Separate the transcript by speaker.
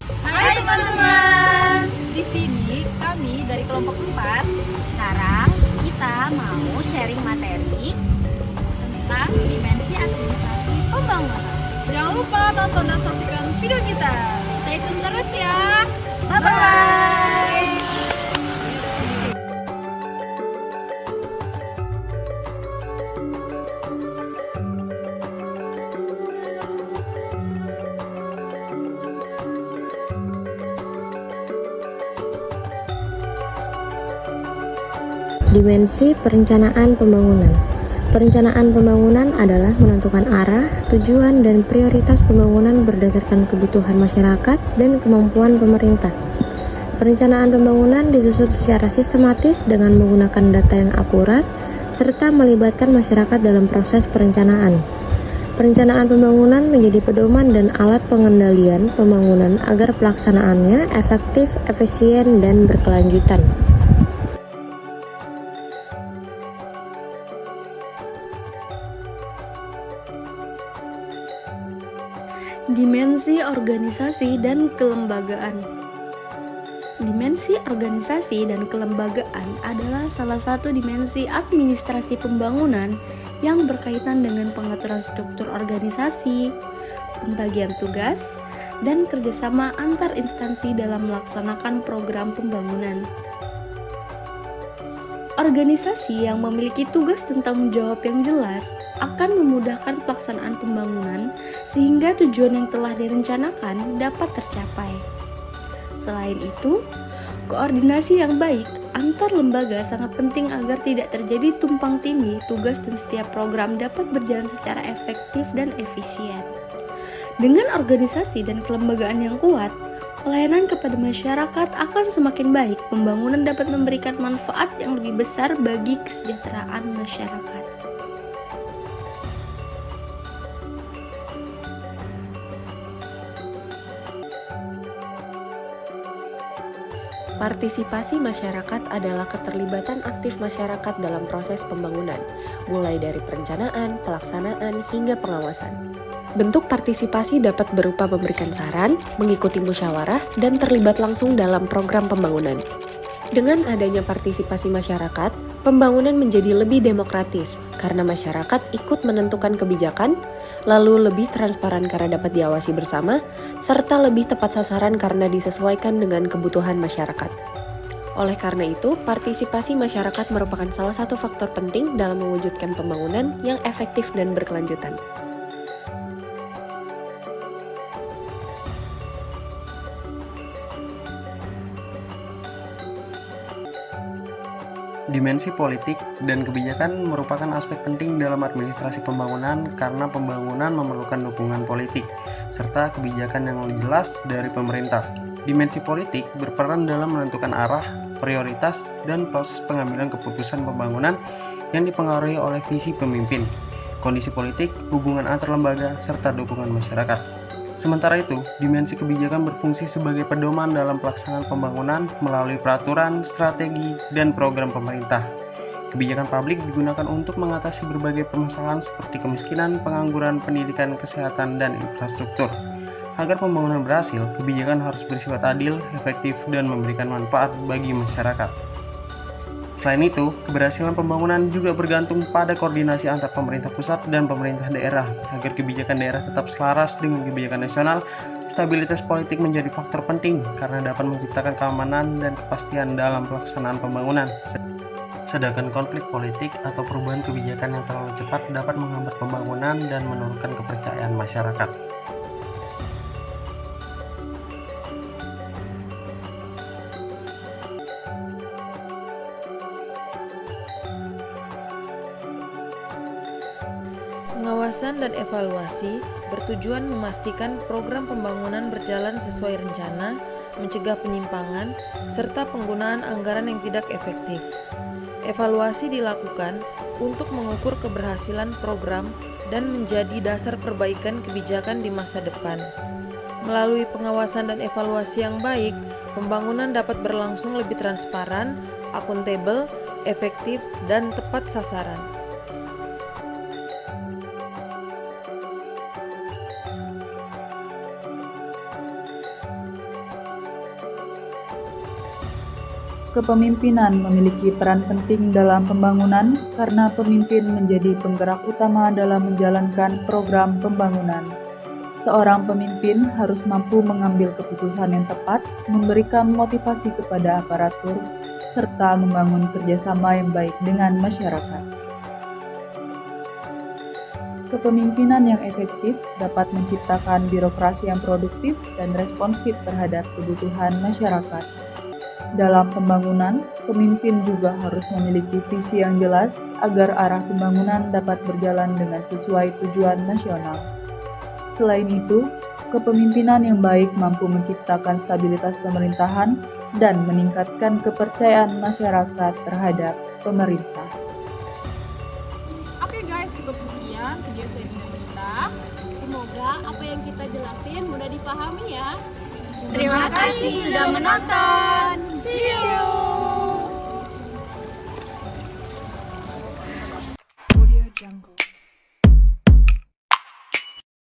Speaker 1: Hai teman-teman, di sini kami dari kelompok 4.
Speaker 2: Sekarang kita mau sharing materi tentang dimensi administrasi pembangunan.
Speaker 1: Jangan lupa nonton dan saksikan video kita.
Speaker 2: Stay tune terus ya.
Speaker 1: Bye-bye.
Speaker 3: Dimensi perencanaan pembangunan. Perencanaan pembangunan adalah menentukan arah, tujuan, dan prioritas pembangunan berdasarkan kebutuhan masyarakat dan kemampuan pemerintah. Perencanaan pembangunan disusun secara sistematis dengan menggunakan data yang akurat, serta melibatkan masyarakat dalam proses perencanaan. Perencanaan pembangunan menjadi pedoman dan alat pengendalian pembangunan agar pelaksanaannya efektif, efisien, dan berkelanjutan.
Speaker 4: Dimensi organisasi dan kelembagaan. Dimensi organisasi dan kelembagaan adalah salah satu dimensi administrasi pembangunan yang berkaitan dengan pengaturan struktur organisasi, pembagian tugas, dan kerjasama antar instansi dalam melaksanakan program pembangunan. Organisasi yang memiliki tugas dan tanggung jawab yang jelas akan memudahkan pelaksanaan pembangunan sehingga tujuan yang telah direncanakan dapat tercapai. Selain itu, koordinasi yang baik antar lembaga sangat penting agar tidak terjadi tumpang tindih tugas dan setiap program dapat berjalan secara efektif dan efisien. Dengan organisasi dan kelembagaan yang kuat, pelayanan kepada masyarakat akan semakin baik. Pembangunan dapat memberikan manfaat yang lebih besar bagi kesejahteraan masyarakat.
Speaker 5: Partisipasi masyarakat adalah keterlibatan aktif masyarakat dalam proses pembangunan, mulai dari perencanaan, pelaksanaan, hingga pengawasan. Bentuk partisipasi dapat berupa memberikan saran, mengikuti musyawarah, dan terlibat langsung dalam program pembangunan. Dengan adanya partisipasi masyarakat, pembangunan menjadi lebih demokratis karena masyarakat ikut menentukan kebijakan, lalu lebih transparan karena dapat diawasi bersama, serta lebih tepat sasaran karena disesuaikan dengan kebutuhan masyarakat. Oleh karena itu, partisipasi masyarakat merupakan salah satu faktor penting dalam mewujudkan pembangunan yang efektif dan berkelanjutan.
Speaker 6: Dimensi politik dan kebijakan merupakan aspek penting dalam administrasi pembangunan karena pembangunan memerlukan dukungan politik serta kebijakan yang jelas dari pemerintah. Dimensi politik berperan dalam menentukan arah, prioritas, dan proses pengambilan keputusan pembangunan yang dipengaruhi oleh visi pemimpin, kondisi politik, hubungan antar lembaga, serta dukungan masyarakat. Sementara itu, dimensi kebijakan berfungsi sebagai pedoman dalam pelaksanaan pembangunan melalui peraturan, strategi, dan program pemerintah. Kebijakan publik digunakan untuk mengatasi berbagai permasalahan seperti kemiskinan, pengangguran, pendidikan, kesehatan, dan infrastruktur. Agar pembangunan berhasil, kebijakan harus bersifat adil, efektif, dan memberikan manfaat bagi masyarakat. Selain itu, keberhasilan pembangunan juga bergantung pada koordinasi antar pemerintah pusat dan pemerintah daerah. Agar kebijakan daerah tetap selaras dengan kebijakan nasional, stabilitas politik menjadi faktor penting karena dapat menciptakan keamanan dan kepastian dalam pelaksanaan pembangunan. Sedangkan konflik politik atau perubahan kebijakan yang terlalu cepat dapat menghambat pembangunan dan menurunkan kepercayaan masyarakat.
Speaker 7: Pengawasan dan evaluasi bertujuan memastikan program pembangunan berjalan sesuai rencana, mencegah penyimpangan, serta penggunaan anggaran yang tidak efektif. Evaluasi dilakukan untuk mengukur keberhasilan program dan menjadi dasar perbaikan kebijakan di masa depan. Melalui pengawasan dan evaluasi yang baik, pembangunan dapat berlangsung lebih transparan, akuntabel, efektif, dan tepat sasaran.
Speaker 8: Kepemimpinan memiliki peran penting dalam pembangunan karena pemimpin menjadi penggerak utama dalam menjalankan program pembangunan. Seorang pemimpin harus mampu mengambil keputusan yang tepat, memberikan motivasi kepada aparatur, serta membangun kerjasama yang baik dengan masyarakat. Kepemimpinan yang efektif dapat menciptakan birokrasi yang produktif dan responsif terhadap kebutuhan masyarakat. Dalam pembangunan, pemimpin juga harus memiliki visi yang jelas agar arah pembangunan dapat berjalan dengan sesuai tujuan nasional. Selain itu, kepemimpinan yang baik mampu menciptakan stabilitas pemerintahan dan meningkatkan kepercayaan masyarakat terhadap pemerintah.
Speaker 1: Oke guys, cukup sekian video sharing dari kita.
Speaker 2: Semoga apa yang kita jelasin mudah dipahami ya.
Speaker 1: Terima kasih sudah menonton. See you.